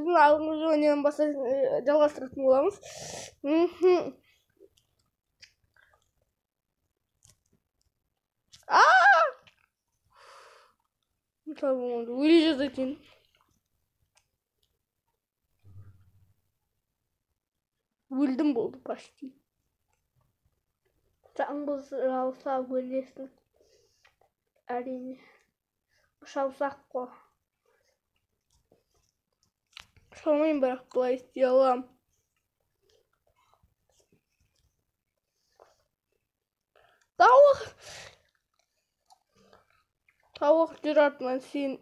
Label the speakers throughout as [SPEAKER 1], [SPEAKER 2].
[SPEAKER 1] Біздің алдыңғы жөнінен жалғастыратын боламыз. Tamam, uyuyacağız zaten. Öldüm oldu başta. Жаңбыз жауса өлесің. Әрине. Шалсақ қой. Шалмайын, бірақ былай істей аламын. Тауық жүр артынан саған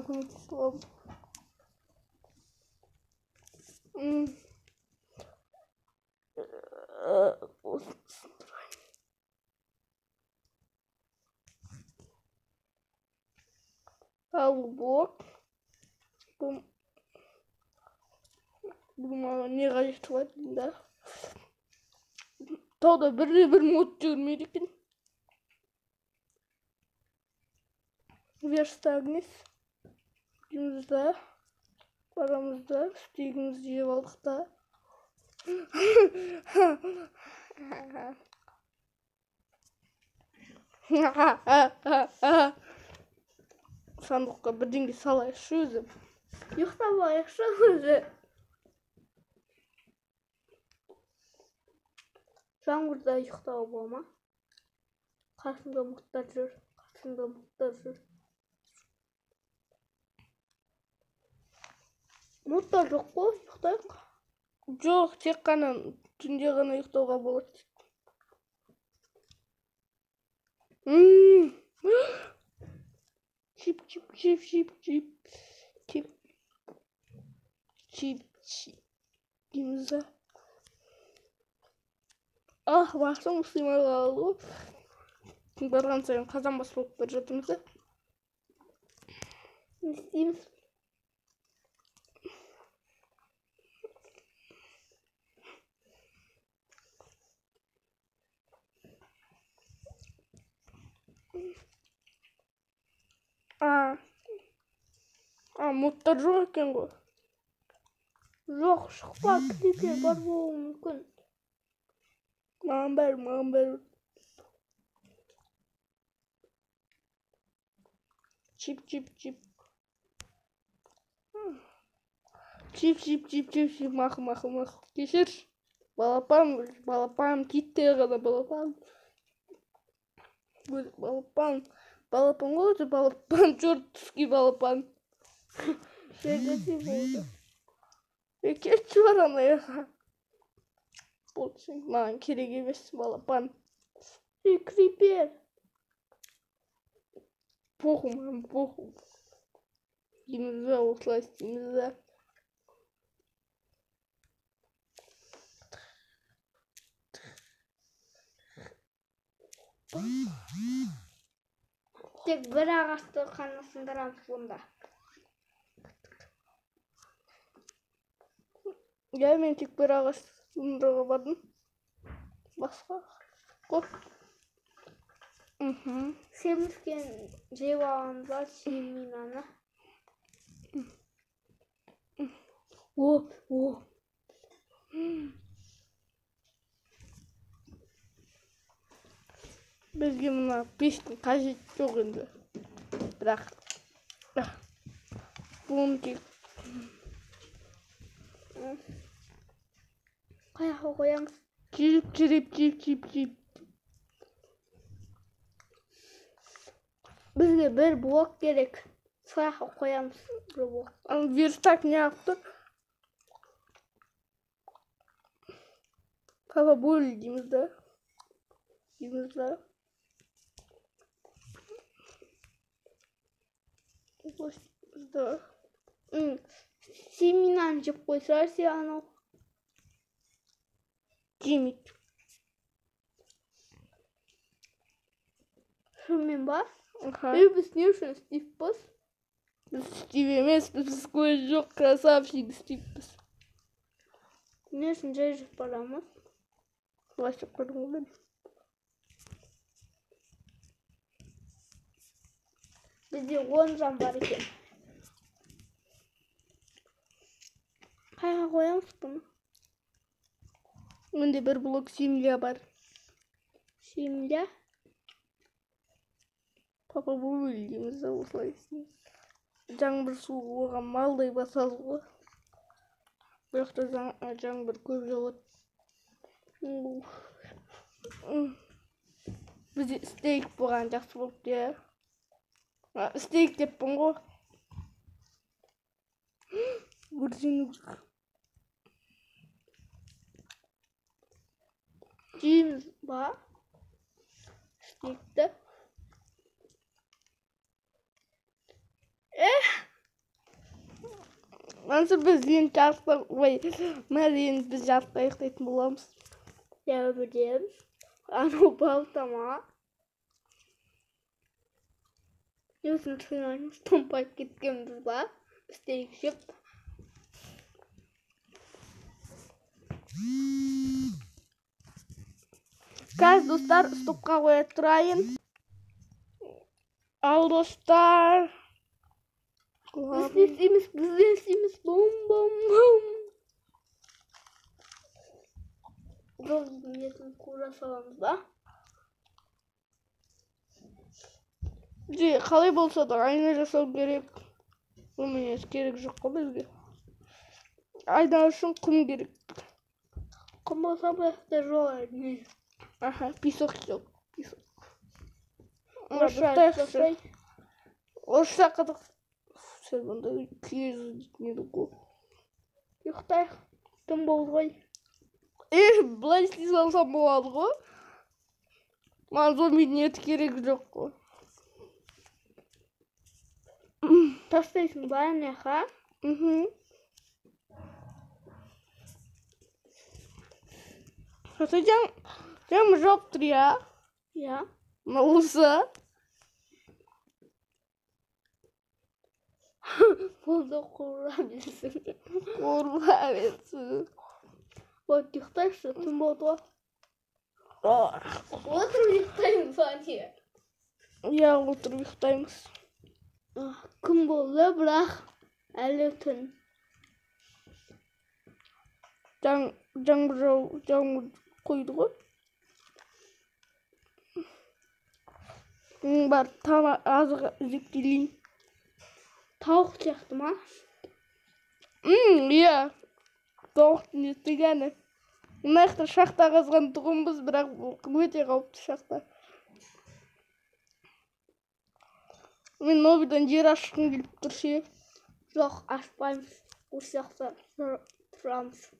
[SPEAKER 1] көмектесіп аламын. Ал бұл маған не қажет қылады да? Тауда бір мод жүрмейді екен. Верстагнес. Үйімізді барамызда стегімізді жеп алдық та. Сандыққа бірдеңе салайықшы өзі. Ұйықтап алайықшы өзі. Жаңбырда ұйықтауға бола ма? Қасымда мұқтар жүр. Мұқтар жоқ қой, ұйықтайық. Жоқ, тек қана түнде ғана ұйықтауға болады. Чип. Дейміз. Бақсам ұстаймай қалды. Барған сайын қазан бас болып бара жатырмыз. Не істейміз? Мұттар жоқ екен ғой. Жоқ, шықпа, клипер бар болуы мүмкін. Маған бәрі. Чип. Мақы. Кешір. Балапан, киттей ғана балапан. Балапан ғой, балапан, жұртский балапан. Жердесі болды. Кетші бар анайға. Болсын, маған керек емес балапан. Крипер. Поху. Деймізді, осылай істеймізді. Тек бір ағашты қана сындырамыз онда. Мен тек бір ағашты сындыруға бардым. Басқа қоп. Семізген жеп алғанымызға семинаны. Бізге мұна пештің қажет жоқ енді. Бірақ бұны тек қаяққа қоямыз. Жип. Бізге бір блок керек. Сояққа қоямыз бір блок. Верстак не ақты? Папа бөлі дейміз да. Семинаны жеп қойса, анау жемейді. Шынымен ба? Біз не үшін істейіппіз? Біз істейіп емес, біз көз жоқ, красавчик істейіппіз. Не үшін жай жеп барамыз? Былай жеп барамыз. Бізде 10 жан бар екен. koyamız bunu. Önde bir blok simya var. Simya. Papa bu bildiğimizde oslayısın. Жаңбыр суы оған малдай басады ғой. Бірақ та жаңбыр көп жауады. Бізде стейк болған жақсы болыпты, иә. Стейк деппін ғой. Көрсеңіз. Жейміз ба? Стейкті. Nasıl biz yeni çarptık ve Maria'nın biz çarptık dedim bulamız. Ya bileyim. Ano baltama. Yüzün tırnağımız tompak gittiğimiz var. Üstelik şıp. Gaz dostlar stopka koyatırayın. Al dostlar. Biz bom bom bom. Yetim kura salamızda. Қалай болса да айна жасау керек. Өмірес керек жоқ қой бізге. Айна үшін құм керек. Құм болса бұяқта жоқ. Аха, песок жоқ. Орысша қыдық. Сәл бұнда күйіз неді ғой. Ұйықтайық. Түн болды ғой. Бұлай істей салсам болады ғой. Маған зомбидің еті керек жоқ қой. Тастайсың ба, неха? Жаңбыр жауып тұр, иә? Иә. Осы? Болды қуыра берсін. Қуыра берсін. Вот, ұйықтайықшы, түн болды ғой. Отырып ұйықтаймыз ба, не? Иә, отырып ұйықтаймыз. Күн болды, бірақ әлі түн. Жаңбыр қойды ғой. Бар, там азық зектелейін. Tavuk çaktım ha. Iya. Tavuk yetti Мына шахта қазған тұғынбыз, бірақ өте қауіпті шахта. Мен нобидан жер ашқым келіп тұр ше. Жоқ, ашпаймыз. Осы жақта тұрамыз.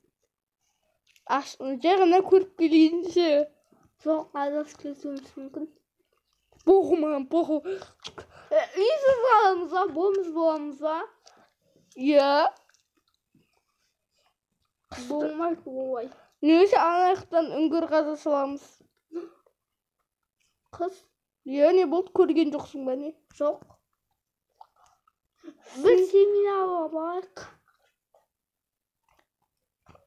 [SPEAKER 1] Жай ғана көріп келейін ше. Жоқ, адасып кетуіміз мүмкін. Поху маған, поху. Үйсіз қаламыз ба? Боламыз ба? Иә. Болмайды олай. Немесе анаяқтан үңгір қаза саламыз. Қыз? Иә, не болды? Көрген жоқсың ба не? Жоқ. Бір семинарға барайық.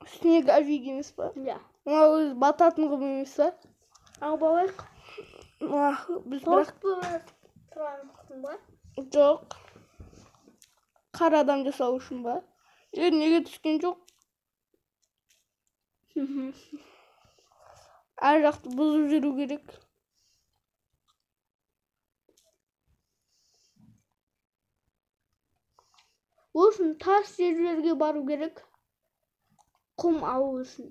[SPEAKER 1] Үстіне гавиг емес па? Иә. Өзі бататын ғым емес па? Ау барайық. Біз бірақ тұрамын ба? Жоқ. Қара адам жасау үшін ба? Неге түскен жоқ? Әр жақты бұзып жүру керек. Ол үшін тас жерлерге бару керек. Құм алу үшін.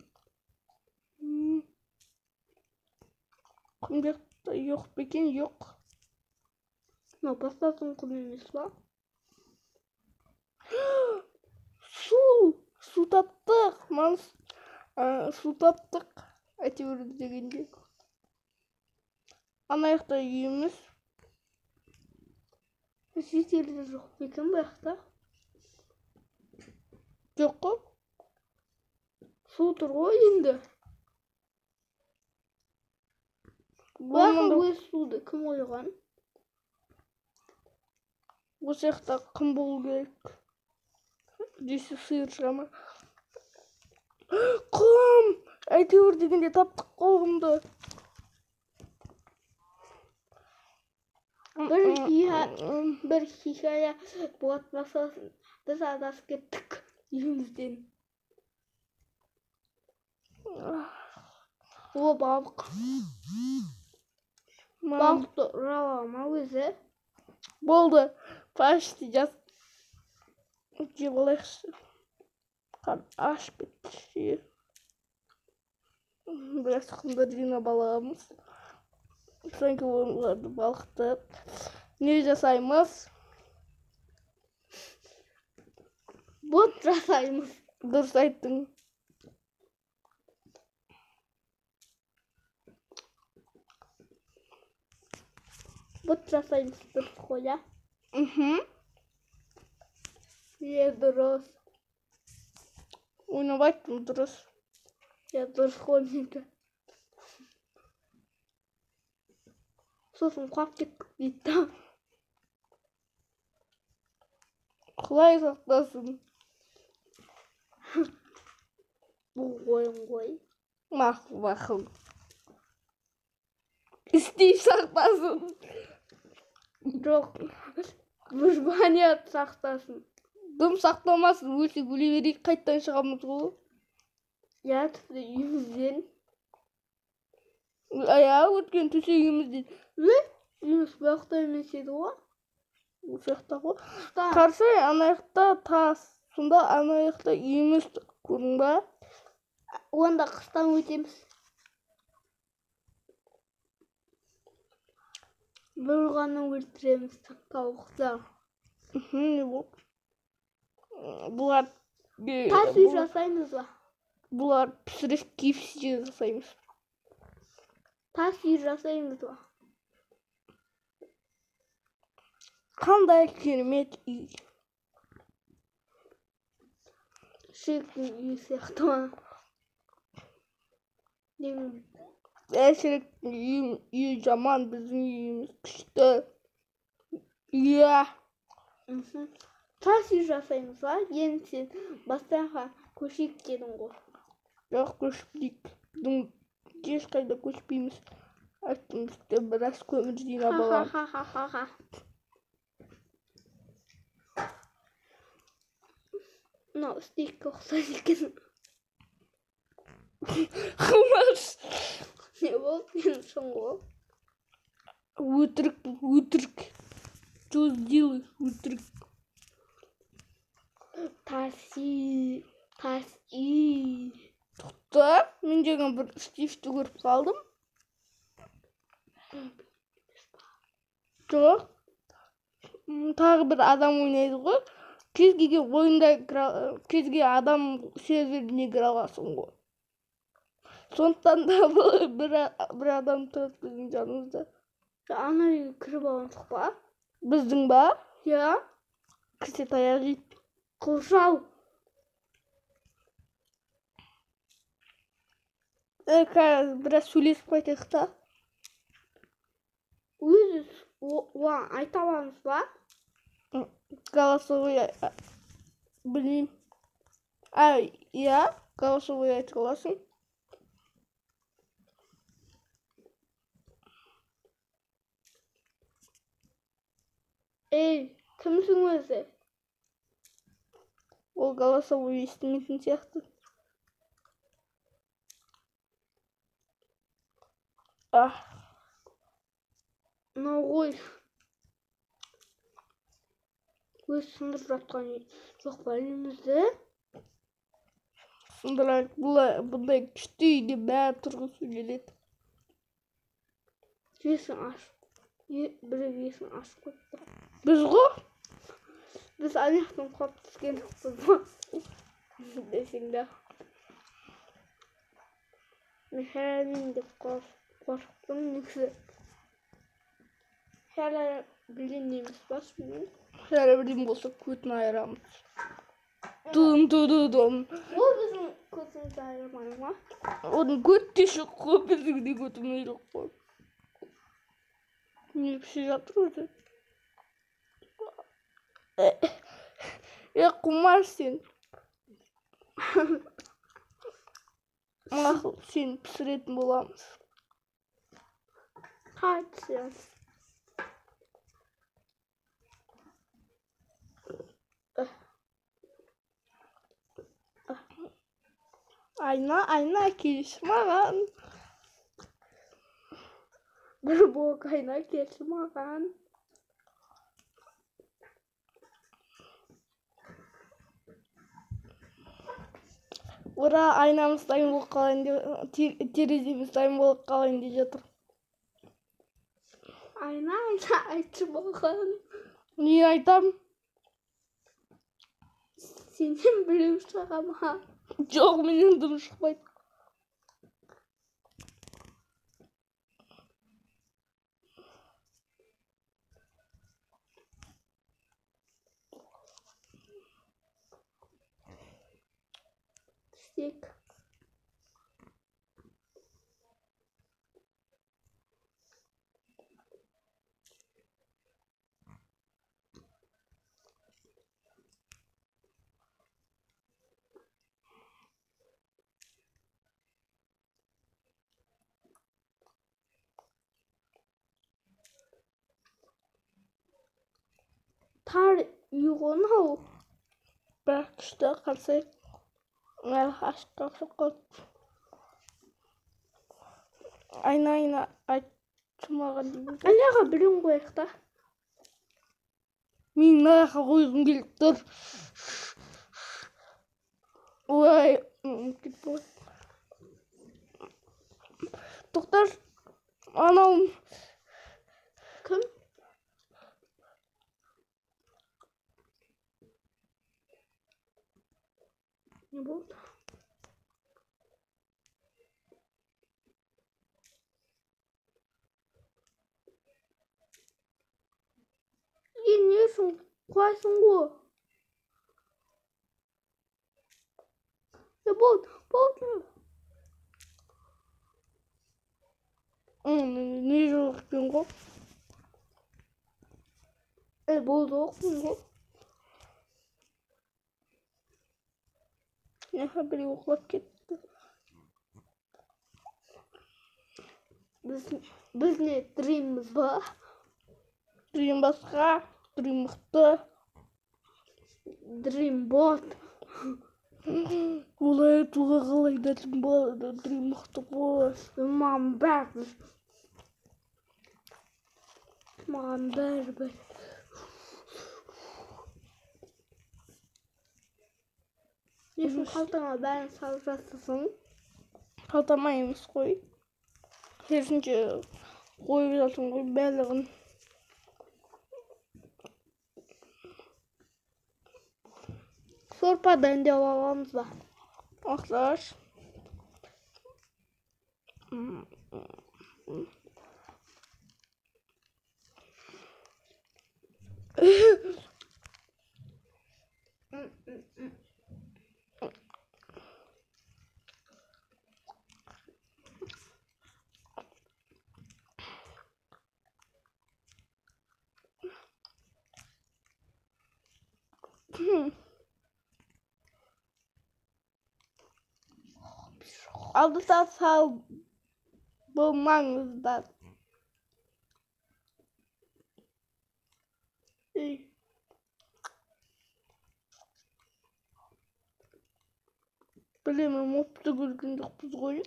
[SPEAKER 1] Құм жоқ бекен, жоқ. Бастатын құм емес ба? Су таптық. Су таптық. Әйтеуір дегенде. Анаяқта үйіміз. Жетелі жоқ бекен баяқта. Жоқ қой. Су тұр ғой енді. Баяқта өз суды кім ойған? Осы жақта қым болу керек. Десе сиыр шыға ма? Құм! Әйтеуір дегенде таптық қолымды. Бір хикая болады масасын. Біз адасып кеттік үйімізден. О, балық. Балықты ұра алама өзі. Болды. Почти жаз. Жеп алайықшы. Ашып кетті. Біраз құмдар жинап аламыз. Содан кейін оларды балықты не жасаймыз? Бот жасаймыз. Дұрыс айттың. Бот жасаймыз, дұрыс қой, ja? Дұрыс. Ойнап айттым, дұрыс. Дұрыс қой менді. Сосын қуап кеттік дейді. Құлай сақтасын. Бұл ойын ғой. Мақыл. İsteyip saklasın. Жоқ. Бұжбаният сақтасын. Дым сақтамасын. Өлсе өле берейік, қайттан шығамыз ғой. Я, тіпті үйімізден. Өткен төсегімізден. Үйіміз бұяқта емес еді ғой. Бұяқта ғой. Қарсы анаяқта тас. Сонда анаяқта үйіміз көрдің ба? Онда қыстан өтеміз. Бір ғана өлтіреміз тауықта. Не бұл? Бұлар... Тас үй жасаймыз ба? Бұлар пісіріп KFC жасаймыз. Тас үй жасаймыз ба? Қандай керемет үй. Шектің үй сияқты ма? Әшіріктің үйі жаман, біздің үйіміз күшті. Иә. Тас үй жасаймыз ба? Енді сен бастайға көшейік дедің ғой. Жоқ, көшпейік. Ешқайда көшпейміз. Астымызда біраз көмір жинап аламыз. Мынау стейкке ұқсайды екен. Қылмаш. Не болды? Мен шыңғы. Өтірік. Что сделаешь, өтірік? Таси. Тоқта, мен деген бір стифті көріп қалдым. Жоқ. Тағы бір адам ойнайды ғой. Кезге ойында кезге адам серверіне кіре аласың ғой. Сондықтан да бір адам тұрады біздің жанымызда. Ана үйге кіріп алғансық па? Біздің ба? Я. Кірсе таяқ жейді. Қылшау. Біраз сөйлесіп қайтайық та. Өзі айта аламыз ба? Голосовой білмеймін. Я, голосовой айта аласың. Ей, кімсің өзі? Ол голосовой естімейтін сияқты. Мынау ғой. Өз сындырып жатқан жоқ па үйімізді? Сындырайық, бұндай күшті үйде бәрі тұрғысы келеді. Есің ашып. Бірі есің ашып қойды. Біз ғой? Біз аяқтың қап түскендікпіз ба? Десең да. Мен хәрәлейін деп қорқыптым негізі. Хәрәлі білген неміз ба шынымен? Хәрәлі білген болса көтін айырамыз. Дұм. Ол біздің көтімізді айырмай ма? Оның көт те шық қой, біздің де көтіміз жоқ қой. Не пішіп жатыр өзі? Құмар сен. Мақыл, сен пісіретін боламыз. Қайт сен. Ayna kelişmаған. Bir boğuk ayna kelişmаған. Ora aynamız dayım болып қалайын деп, тереземіз дайын болып қалайын деп жатыр. Ayna айтшы маған. Не айтам? Сенен біреу шыға ма? Жоқ, менен дым шықпайды. Стек. Tar yuğun hau. Бірақ күшті қарсай. Ayna айтшы маған деймін. Аяға бірін қойық та. Мен аяға қойғым келіп тұр. Ой, кетті. Тоқтар, анау кім? Не болды? Несің қойсың ғой? Болды. Не жоқ екен ғой? Болды оқпын ғой. Неға біреу оқылап кетті. Біз не дриміз ба? Дрим басқа, дрим мықты. Дрим бот. Олай туға қалай дәтім болады, дрим мықты ғой. Маған бәрібір. Несін қалтаңа бәрін салып жатырсың? Қалтама емес қой. Керісінше қойып жатырсың ғой бәлігін. Сорпа дайындап аламыз ба? Ақташ. Aldıktan sağ bulmanızdan. Bilemem, opta görgün dokuz koyun.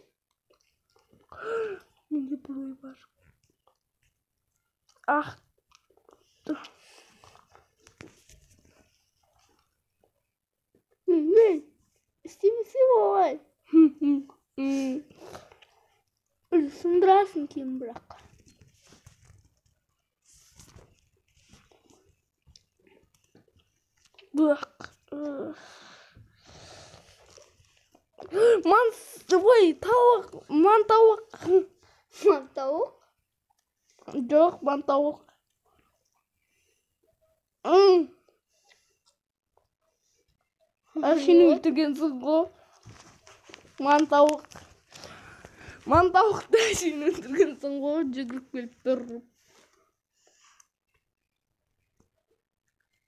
[SPEAKER 1] Mende burayı var. Ah. Ne? İstemisi var. Sındırasın kim bırak. Bırak. Tavuk. Man tavuk? Yok, man tavuk. Seni öldürgensin go. Man tavuk da seni öldürgensin go. Жүгіріп келіп тұрып.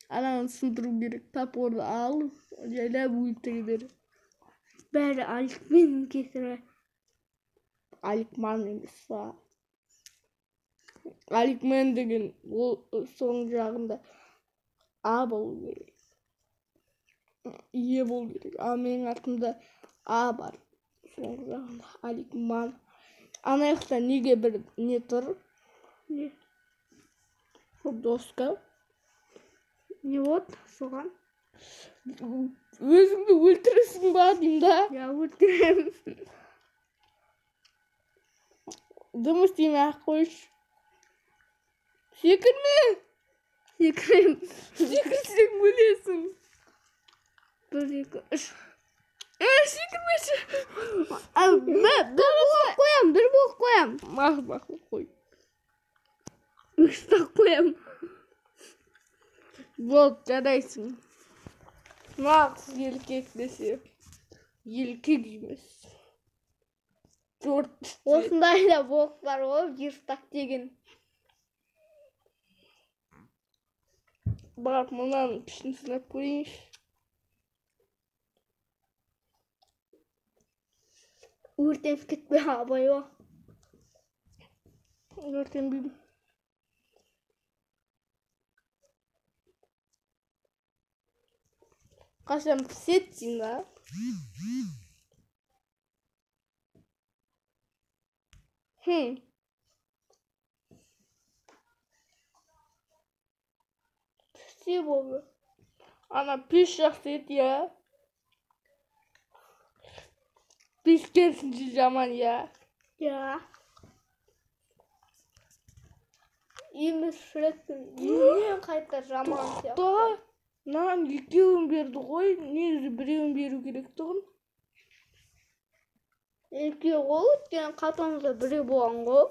[SPEAKER 1] Ананы сындыру керек. Топорды алып, жайлап өлтіреді. Бәрі Аликмен кетірі. Аликман емес па. Аликмен деген соң жағында А болу керек. Е болу керек. А менің артымда А бар. Alik man. Ana yakta niye bir ne tur? Ne? Doska. Ne вот soğan? Özümde öldürürsün badimde. Ya öldürürüm. Dımıstayım koş. Şekerme. Şekerim. Şekersek böylesin. Dur şeker. Şekerme. Bir bok koyam. Bak koy. Üstak koyam. Вот, жарайсың. Нағыз елкек десе. Елкек емес. Осындай да бок бар ғой, жыртақ деген. Барып мынаның пішін сынап көрейінші. Өртеніп кетпей абай о. Өртенбеймін. Қашан пісетсің да? Піссе болды. Ана пеш жақсы ет, я. Пеш керсінше жаман, я. Я. Еміз шіректің. Еміз қайта жаман сияқты. Да. Нан екеуін берді ғой, негізі біреуін беру керек тұғын. Екеу ғой, өткен қатамызда біреу болған ғой.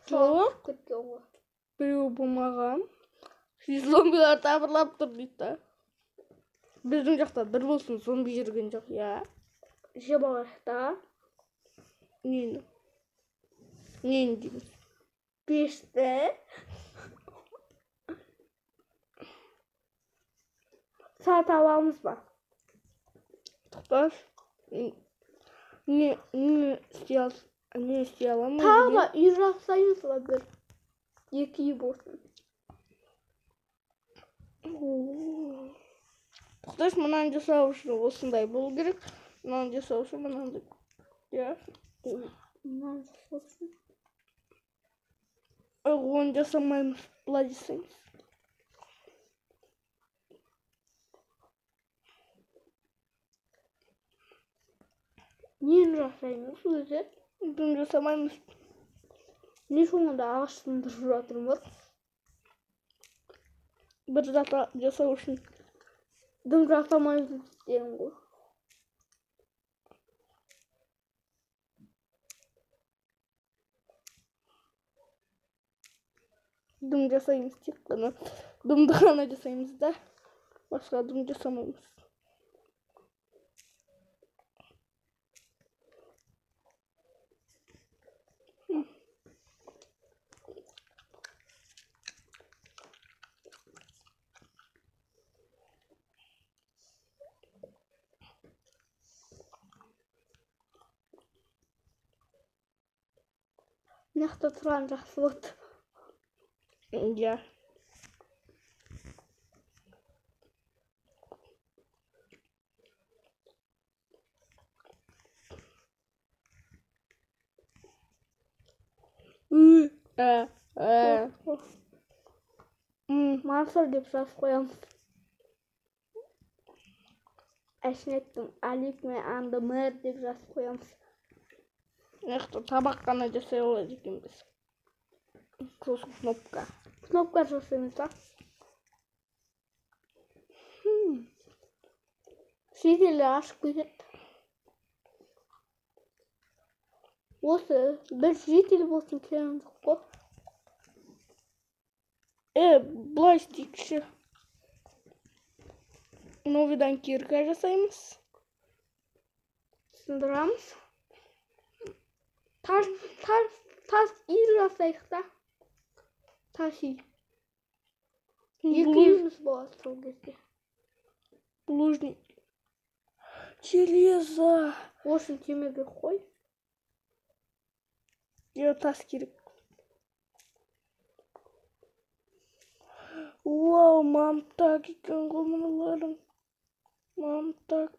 [SPEAKER 1] Жоқ. Біреу болмаған. Зомбилар табырлап тұр дейді. Біздің жақта бір болсын зомби жүрген жоқ, я. Жебалақта. Нені? Нені дейміз? Пешті. Saat havamız var. Tıklar. Ne isteyalım? Tava irratsayız var bir. Yekiyi bolsun. Tıklar mınanca savuşun olsunday bol gerek. Mınanca savuşun mınanca. Ya. Mınanca savuşun. Onca samaymış bulacağız. Neyini жасаймыз өзі? Дым жасамаймыз. Не соңында ағаштың тұрып жатырмыз. Бір зат жасау үшін дым жасамаймыз деймін ғой. Дым жасаймыз тек қана. Дымды ғана жасаймыз да. Басқа дым жасамаймыз. Нақта тұрған жақсы болды. Ja. Мансұр деп жазып қоямыз. Әшінеттің Алик мен Анды мэр деп жазып қоямыз. Нақта табақ қана жасай олады екен біз. Сосын кнопка. Кнопка жасаймыз да. Шетелі ашып кетеді. Осы бір жетел болсын керем жоқ қой. Былай істейікші. Новыйдан кирка жасаймыз. Сындырамыз. Тас ир жасайық та. Таси. Екеуміз болады сол кезде. Лужник. Железо. Осыны темеге қой. Тас керек. Вау, мамтак екен ғой мыналарың. Мамтак.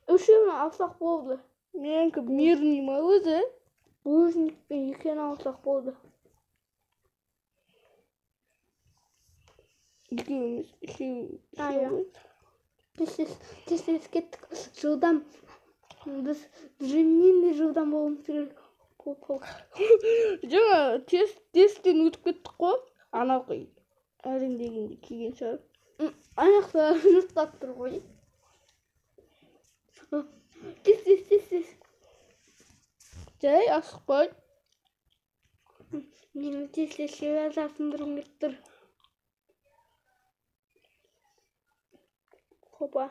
[SPEAKER 1] Үшеуін алсақ болды. Менікі мирный ма өзі? Бужникпен екеуін алсақ болды. Екеуміз, үшеуміз. Тез кеттік. Жылдам. Біз Джимнен жылдам болуымыз керек. Жаңа тесттен өтіп кеттік қой. Ана қой. Әрең дегенде келген шығар. Аяқта жұрттап тұр ғой. Тез. Жай, асықпай. Мені тез жасындырым кеп тұр. Хопа.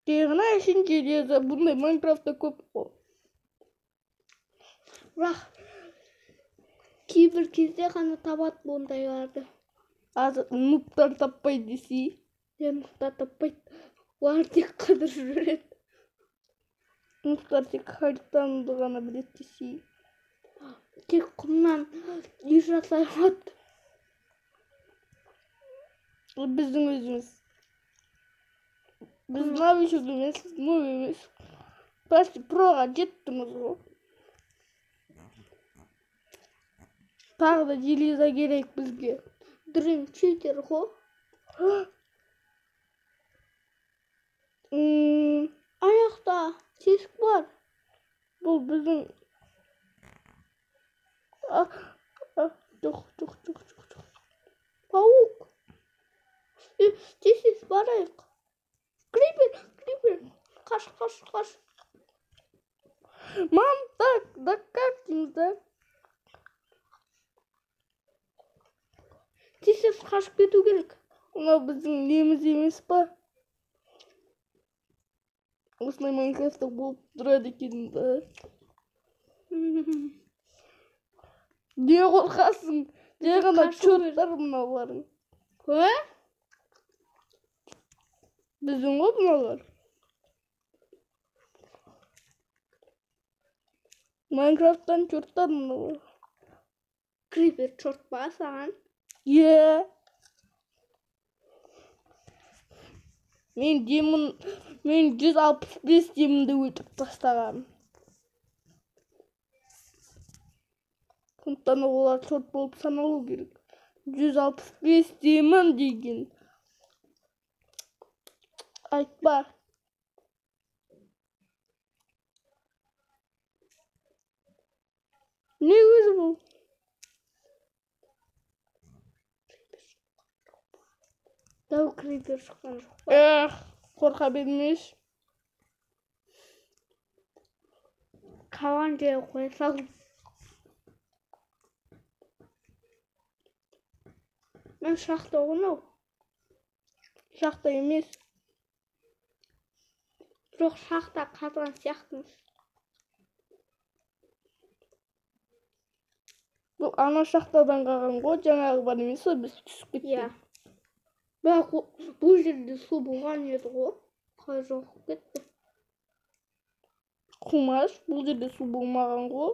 [SPEAKER 1] Тегіна ішін келеді. Бұндай Майнкрафтта көп қой. Бірақ кейбір кезде ғана табады бұндайларды. Азы нуптар таппайды десей. Нуптар таппайды. Олар тек қыдыр жүреді. Нуптар тек хаританды ғана біледі десей. Тек құмнан үй жасай алады. Біздің өзіміз. Біз новичок емес, нов емес. Почти проға жеттіміз ғой. Тағы да железа керек бізге. Дрим читер ғой. Аяқта тесік бар. Бұл біздің... Жоқ. Паук. Тез барайық. Крипер. Қаш. Мам, так, да как дейміз, да? Тез қашып кету керек. Мынау біздің неміз емес па? Осындай Майнкрафтта болып тұрады екен, да? Не қорқасың? Жай ғана чорттар мынауларың. Кө? Біздің ғой бұналар. Майнкрафттан чорттар мынаулар. Крипер чорт па саған? Мен 165 демімді өлтіріп тастағам. Сондықтан олар чорт болып саналу керек. 165 демім деген. Айтпа. Не өзі бұл? Дау крипер шыққан жоқ па? Қорқа бермеш. Қалған жер қоя салып. Мен шақта ғынау. Шақта емес. Жоқ, шақта қазған сияқтымыз. Бұл ана шақтадан қалған ғой, жаңағы бар емес, біз түсіп кеткен. Бірақ бұл жерде су болған еді ғой. Қай жоқ кетті. Құмаш, бұл жерде су болмаған ғой.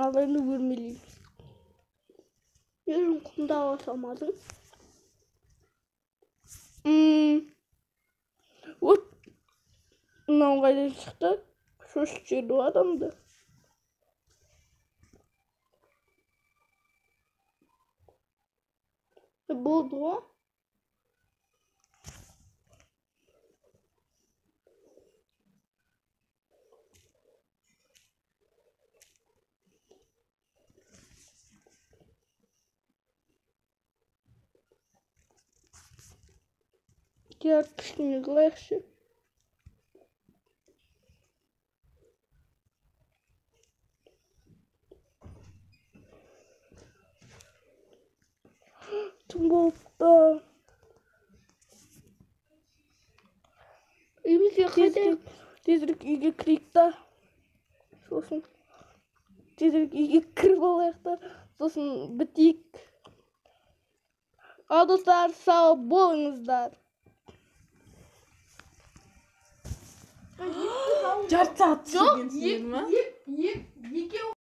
[SPEAKER 1] Ал енді өрмелейміз. Ерін құмда ала салмадың? Вот. Мынау қайдан шықты? Шошып жіберді адамды. Болды ғой. Яркішкіне легше. Тым болыпты. Үйімізге қайтайық. Тезірек үйге кірейік та. Сол сосын тезірек үйге кіріп алайық та сосын бітейік. Ал достар, сау болыңыздар.
[SPEAKER 2] Жарты saat
[SPEAKER 1] Yok,
[SPEAKER 2] sürgün sinir mi?
[SPEAKER 1] yek